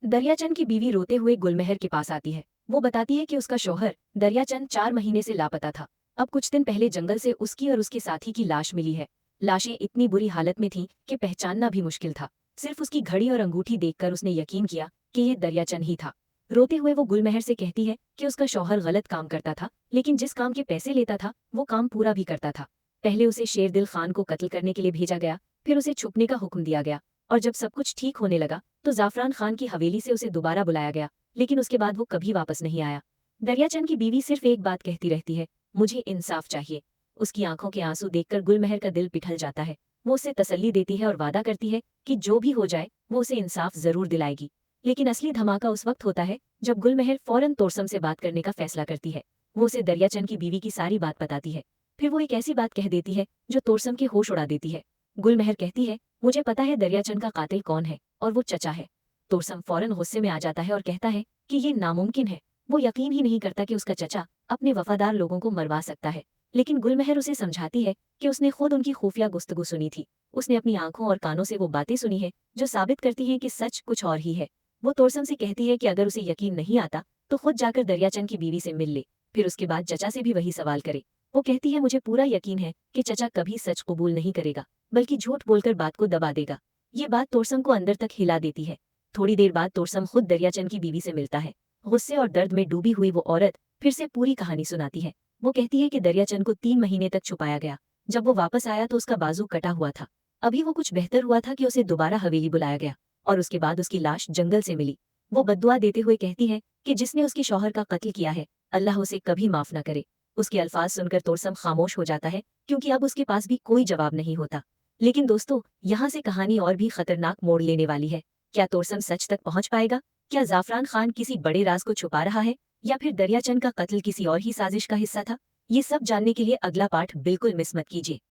दरियाचंद की बीवी रोते हुए गुलमहर के पास आती है। वो बताती है कि उसका शौहर दरियाचंद 4 महीने से लापता था। अब कुछ दिन पहले जंगल से उसकी और उसके साथी की लाश मिली है। लाशें इतनी बुरी हालत में थीं कि पहचानना भी मुश्किल था। सिर्फ उसकी घड़ी और अंगूठी देखकर उसने यकीन किया कि ये दरियाचंद ही था। रोते हुए वो गुलमहर से कहती है कि उसका शौहर गलत काम करता था, लेकिन जिस काम के पैसे लेता था वो काम पूरा भी करता था। पहले उसे शेरदिल खान को कत्ल करने के लिए भेजा गया, फिर उसे छुपने का हुक्म दिया गया, और जब सब कुछ ठीक होने लगा तो जाफरान खान की हवेली से उसे दोबारा बुलाया गया, लेकिन उसके बाद वो कभी वापस नहीं आया। दरियाचंद की बीवी सिर्फ एक बात कहती रहती है, मुझे इंसाफ चाहिए। उसकी आंखों के आंसू देखकर गुलमहर का दिल पिघल जाता है। वो उसे तसल्ली देती है और वादा करती है कि जो भी हो जाए वो उसे इंसाफ जरूर दिलाएगी। लेकिन असली धमाका उस वक्त होता है जब गुलमहर फौरन तोरसम से बात करने का फैसला करती है। वो उसे दरियाचंद की बीवी की सारी बात बताती है। फिर वो एक ऐसी बात कह देती है जो तोरसम के होश उड़ा देती है। गुलमहर कहती है, मुझे पता है दरियाचंद का कातिल कौन है, और वो चचा है। तोरसम फौरन गुस्से में आ जाता है और कहता है कि ये नामुमकिन है। वो यकीन ही नहीं करता कि उसका चचा अपने वफादार लोगों को मरवा सकता है। लेकिन गुलमहर उसे समझाती है कि उसने खुद उनकी खुफिया गुफ्तगू सुनी थी। उसने अपनी आंखों और कानों से वो बातें सुनी है जो साबित करती हैं कि सच कुछ और ही है। वो तोरसम से कहती है कि अगर उसे यकीन नहीं आता तो खुद जाकर दरियाचंद की बीवी से मिल ले, फिर उसके बाद चचा से भी वही सवाल करे। वो कहती है, मुझे पूरा यकीन है कि चचा कभी सच कबूल नहीं करेगा, बल्कि झूठ बोलकर बात को दबा देगा। ये बात तोरसम को अंदर तक हिला देती है। थोड़ी देर बाद तोरसम खुद दरियाचंद की बीवी से मिलता है। गुस्से और दर्द में डूबी हुई वो औरत फिर से पूरी कहानी सुनाती है। वो कहती है कि दरियाचंद को 3 महीने तक छुपाया गया। जब वो वापस आया तो उसका बाजू कटा हुआ था। अभी वो कुछ बेहतर हुआ था कि उसे दोबारा हवेली बुलाया गया, और उसके बाद उसकी लाश जंगल से मिली। वो बद्दुआ देते हुए कहती है कि जिसने उसके शौहर का कत्ल किया है, अल्लाह उसे कभी माफ न करे। उसके अल्फाज सुनकर तोरसम खामोश हो जाता है, क्योंकि अब उसके पास भी कोई जवाब नहीं होता। लेकिन दोस्तों, यहाँ से कहानी और भी खतरनाक मोड़ लेने वाली है। क्या तोरसम सच तक पहुंच पाएगा? क्या जाफरान खान किसी बड़े राज को छुपा रहा है, या फिर दरियाचंद का कत्ल किसी और ही साजिश का हिस्सा था? ये सब जानने के लिए अगला पार्ट बिल्कुल मिस मत कीजिए।